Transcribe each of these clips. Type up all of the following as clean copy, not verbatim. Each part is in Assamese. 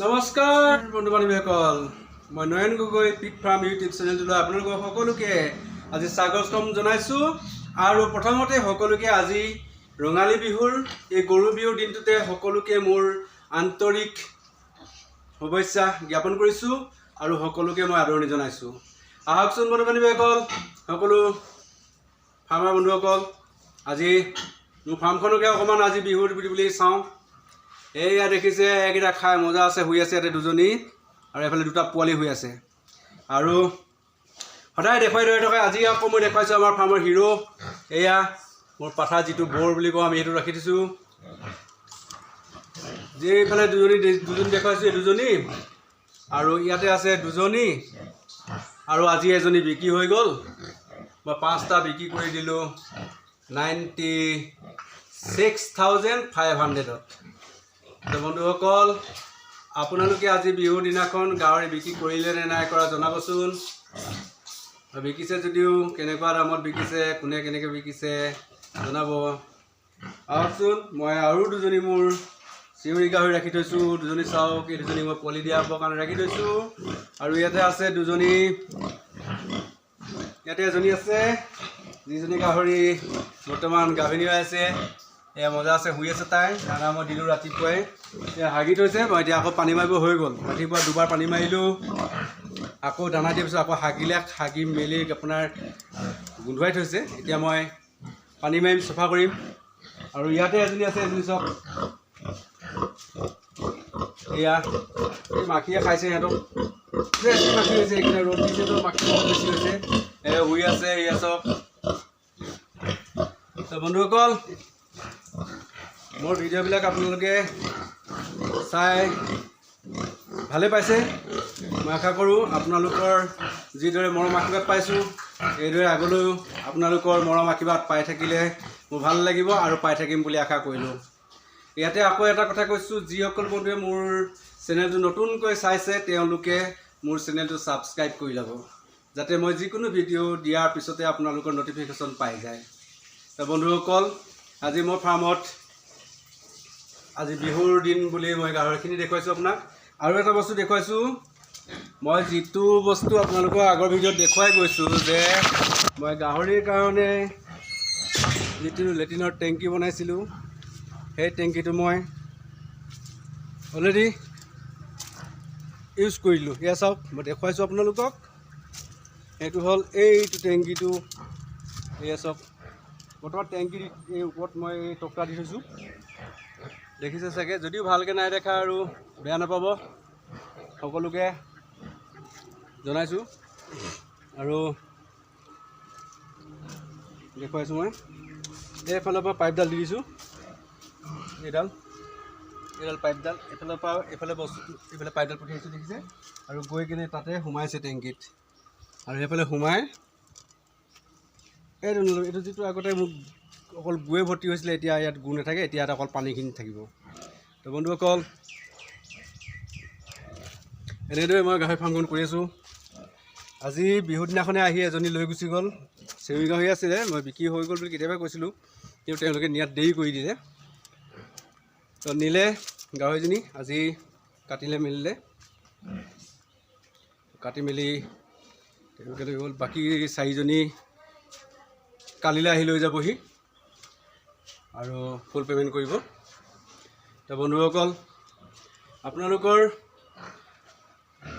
নমস্কাৰ বন্ধু বান্ধৱীসকল, মই নয়ন গগৈ পিক ফাৰ্ম ইউটিউব চেনেলটোলৈ আপোনালোকক সকলোকে আজি স্বাগতম জনাইছোঁ। আৰু প্ৰথমতে সকলোকে আজি ৰঙালী বিহুৰ এই গৰু বিহুৰ দিনটোতে সকলোকে মোৰ আন্তৰিক শুভেচ্ছা জ্ঞাপন কৰিছোঁ আৰু সকলোকে মই আদৰণি জনাইছোঁ। আহকচোন বন্ধু বান্ধৱীসকল, সকলো ফাৰ্মাৰ বন্ধুসকল, আজি মোৰ ফাৰ্মখনকে অকণমান আজি বিহুৰ বুলি চাওঁ। এয়া দেখিছে, এইকেইটা খাই মজা আছে, শুই আছে ইয়াতে দুজনী, আৰু এফালে দুটা পোৱালি শুই আছে। আৰু সদায় দেখুৱাই ৰৈ থকা আজি আকৌ মই দেখুৱাইছোঁ আমাৰ ফাৰ্মৰ হিৰো। এয়া মোৰ পাঠা, যিটো বৰ বুলি কওঁ আমি, সেইটো ৰাখি দিছোঁ। যিফালে দুজনী দেখুৱাইছোঁ এই দুজনী, আৰু ইয়াতে আছে দুজনী, আৰু আজি এজনী বিক্ৰী হৈ গ'ল। মই 5টা বিক্ৰী কৰি দিলোঁ 96,500ত। তো বন্ধুসকল, আপোনালোকে আজি বিহুৰ দিনাখন গাহৰি বিক্ৰী কৰিলে নে নাই কৰা জনাবচোন। বিকিছে যদিও কেনেকুৱা দামত বিকিছে, কোনে কেনেকৈ বিকিছে জনাব। আহকচোন, মই আৰু দুজনী মোৰ চিউৰি গাহৰি ৰাখি থৈছোঁ। দুজনী চাওক, এই দুজনী মই পোৱালি দিয়াবৰ কাৰণে ৰাখি থৈছোঁ। আৰু ইয়াতে আছে দুজনী, ইয়াতে এজনী আছে, যিজনী গাহৰি বৰ্তমান গাভিনী হৈ আছে। এয়া মজা আছে, শুই আছে তাই। দানা মই দিলোঁ ৰাতিপুৱাই, এয়া হাগি থৈছে। মই এতিয়া আকৌ পানী মাৰিব হৈ গ'ল। ৰাতিপুৱা দুবাৰ পানী মাৰিলোঁ, আকৌ দানা দিয়াৰ পিছত আকৌ হাগিলে, হাগি মেলি আপোনাৰ গোন্ধুৱাই থৈছে। এতিয়া মই পানী মাৰিম, চফা কৰিম। আৰু ইয়াতে এজনী আছে, এজনী চাওক, এয়া এই মাখিয়ে খাইছে সিহঁতক, বেছি মাখি হৈছে। এইখিনি ৰ'দ দিছেতো, মাখি বহুত বেছি হৈছে। শুই আছে, এয়া চাওক। তো বন্ধুসকল, মোৰ ভিডিঅ'বিলাক আপোনালোকে চাই ভালে পাইছে। মই আশা কৰোঁ আপোনালোকৰ যিদৰে মৰম আশীৰ্বাদ পাইছোঁ, এইদৰে আগলৈও আপোনালোকৰ মৰম আশীৰ্বাদ পাই থাকিলে মোৰ ভাল লাগিব, আৰু পাই থাকিম বুলি আশা কৰিলোঁ। ইয়াতে আকৌ এটা কথা কৈছোঁ, যিসকল বন্ধুৱে মোৰ চেনেলটো নতুনকৈ চাইছে তেওঁলোকে মোৰ চেনেলটো ছাবস্ক্ৰাইব কৰি ল'ব, যাতে মই যিকোনো ভিডিঅ' দিয়াৰ পিছতে আপোনালোকৰ ন'টিফিকেশ্যন পাই যায়। তো বন্ধুসকল, আজি মোৰ ফাৰ্মত আজি বিহুৰ দিন বুলি মই গাহৰিখিনি দেখুৱাইছোঁ আপোনাক। আৰু এটা বস্তু দেখুৱাইছোঁ, মই যিটো বস্তু আপোনালোকৰ আগৰ ভিডিঅ'ত দেখুৱাই গৈছোঁ যে মই গাহৰিৰ কাৰণে যিটো লেট্ৰিনৰ টেংকি বনাইছিলোঁ, সেই টেংকিটো মই অলৰেডি ইউজ কৰিলোঁ। এয়া চাওক, মই দেখুৱাইছোঁ আপোনালোকক। সেইটো হ'ল এইটো টেংকিটো। এয়া চাওক, বৰ্তমান টেংকিৰ এই ওপৰত মই এই টক্টা দি থৈছোঁ, দেখিছে চাগে। যদিও ভালকৈ নাই দেখা আৰু বেয়া নাপাব, সকলোকে জনাইছোঁ। আৰু দেখুৱাইছোঁ মই এইফালৰ পৰা পাইপডাল দি দিছোঁ, এইডাল পাইপডাল এইফালৰ পৰা এইফালে বস্তুটো, এইফালে পাইপডাল পঠিয়াইছোঁ, দেখিছে। আৰু গৈ কিনে তাতে সোমাইছে টেংকিত, আৰু সেইফালে সোমাই এইটো যিটো আগতে মোক অকল গুৱে ভৰ্তি হৈছিলে, এতিয়া ইয়াত গু নাথাকে, এতিয়া ইয়াত অকল পানীখিনি থাকিব। তো বন্ধুসকল, এনেদৰে মই গাহৰি ফাৰ্মখন কৰি আছোঁ। আজি বিহুৰ দিনাখনে আহি এজনী লৈ গুচি গ'ল। চেউৰী গাহৰি আছিলে, মই বিক্ৰী হৈ গ'ল বুলি কেতিয়াবা কৈছিলোঁ, কিন্তু তেওঁলোকে নিয়াত দেৰি কৰি দিলে। তো নিলে গাহৰিজনী, আজি কাটিলে মেলিলে, কাটি মেলি তেওঁলোকে লৈ গ'ল। বাকী 4জনী কালিলৈ আহি লৈ যাবহি আৰু ফুল পে'মেণ্ট কৰিব। তো বন্ধুসকল, আপোনালোকৰ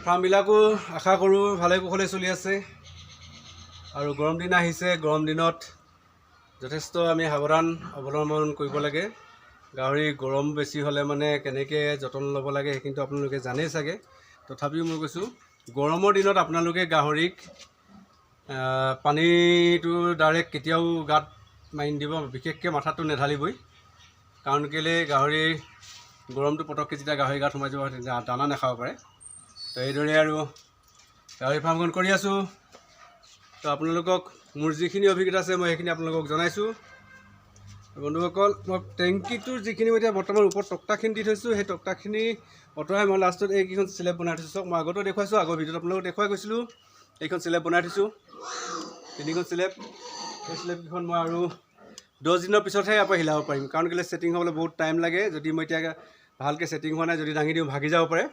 ফাৰ্মবিলাকো আশা কৰোঁ ভালে কুশলে চলি আছে। আৰু গৰম দিন আহিছে, গৰম দিনত যথেষ্ট আমি সাৱধান অৱলম্বন কৰিব লাগে। গাহৰি গৰম বেছি হ'লে মানে কেনেকৈ যতন ল'ব লাগে সেইখিনিতো আপোনালোকে জানেই চাগে। তথাপিও মই কৈছোঁ, গৰমৰ দিনত আপোনালোকে গাহৰিক পানীটো ডাইৰেক্ট কেতিয়াও গাত মাৰি নিদিব, বিশেষকৈ মাথাটো নেঢালিবই। কাৰণ কেলৈ, গাহৰিৰ গৰমটো পটককৈ যেতিয়া গাহৰি গাত সোমাই যাব, তেতিয়া দানা নাখাব পাৰে। তো এইদৰে আৰু গাহৰি ফাৰ্মখন কৰি আছোঁ। তো আপোনালোকক মোৰ যিখিনি অভিজ্ঞতা আছে মই সেইখিনি আপোনালোকক জনাইছোঁ। বন্ধুসকল, মই টেংকিটোৰ যিখিনি মই এতিয়া বৰ্তমান ওপৰত টক্টাখিনি দি থৈছোঁ, সেই টক্টাখিনি অঁতৰাই মই লাষ্টত এইকেইখন স্লেব বনাই থৈছোঁ। চাওক, মই আগতেও দেখুৱাইছোঁ, আগৰ ভিডিঅ'ত আপোনালোকক দেখুৱাই গৈছিলোঁ। এইখন স্লেব বনাই থৈছোঁ, 3খন স্লেব। এই স্লেবকেইখন মই আৰু 10 দিনৰ পিছতহে ইয়াৰ পৰা হিলাব পাৰিম, কাৰণ কেলৈ ছেটিং হ'বলৈ বহুত টাইম লাগে। যদি মই এতিয়া ভালকৈ ছেটিং হোৱা নাই, যদি দাঙি দিওঁ ভাগি যাব পাৰে।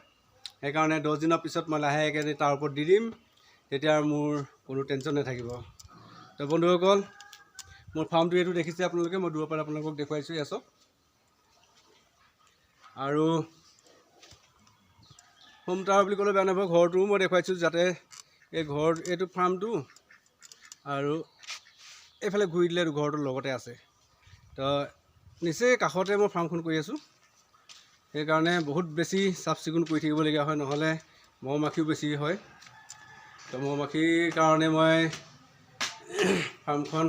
সেইকাৰণে 10 দিনৰ পিছত মই লাহেকৈ তাৰ ওপৰত দি দিম, তেতিয়া মোৰ কোনো টেনশ্যন নাথাকিব। তো বন্ধুসকল, মোৰ ফাৰ্মটো এইটো দেখিছে আপোনালোকে, মই দূৰৰ পৰা আপোনালোকক দেখুৱাইছোঁ এয়া চাওক। আৰু হোম টাৱাৰ বুলি ক'লে বেয়া নাপাব, ঘৰটোও মই দেখুৱাইছোঁ, যাতে এই এইটো ফাৰ্মটো আৰু এইফালে ঘূৰি দিলে ঘৰটোৰ লগতে আছে। তো নিচেই কাষতে মই ফাৰ্মখন কৰি আছোঁ, সেইকাৰণে বহুত বেছি চাফ চিকুণ কৰি থাকিবলগীয়া হয়, নহ'লে মহ মাখিও বেছি হয়। তো মহ মাখিৰ কাৰণে মই ফাৰ্মখন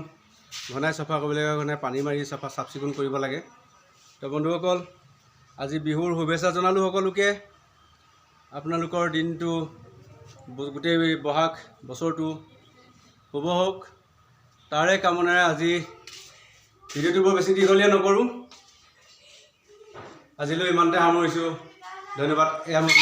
ঘনাই চাফা কৰিব লাগে, ঘনাই পানী মাৰি চাফ চিকুণ কৰিব লাগে। তো বন্ধুসকল, আজি বিহুৰ শুভেচ্ছা জনালোঁ সকলোকে। আপোনালোকৰ দিনটো গোটেই বহাগ বছৰটো শুভ হওক, তাৰে কামনাৰে আজি ভিডিঅ'টো বৰ বেছি দীঘলীয়া নকৰোঁ, আজিলৈ ইমানতে সামৰিছোঁ। ধন্যবাদ। এয়া মই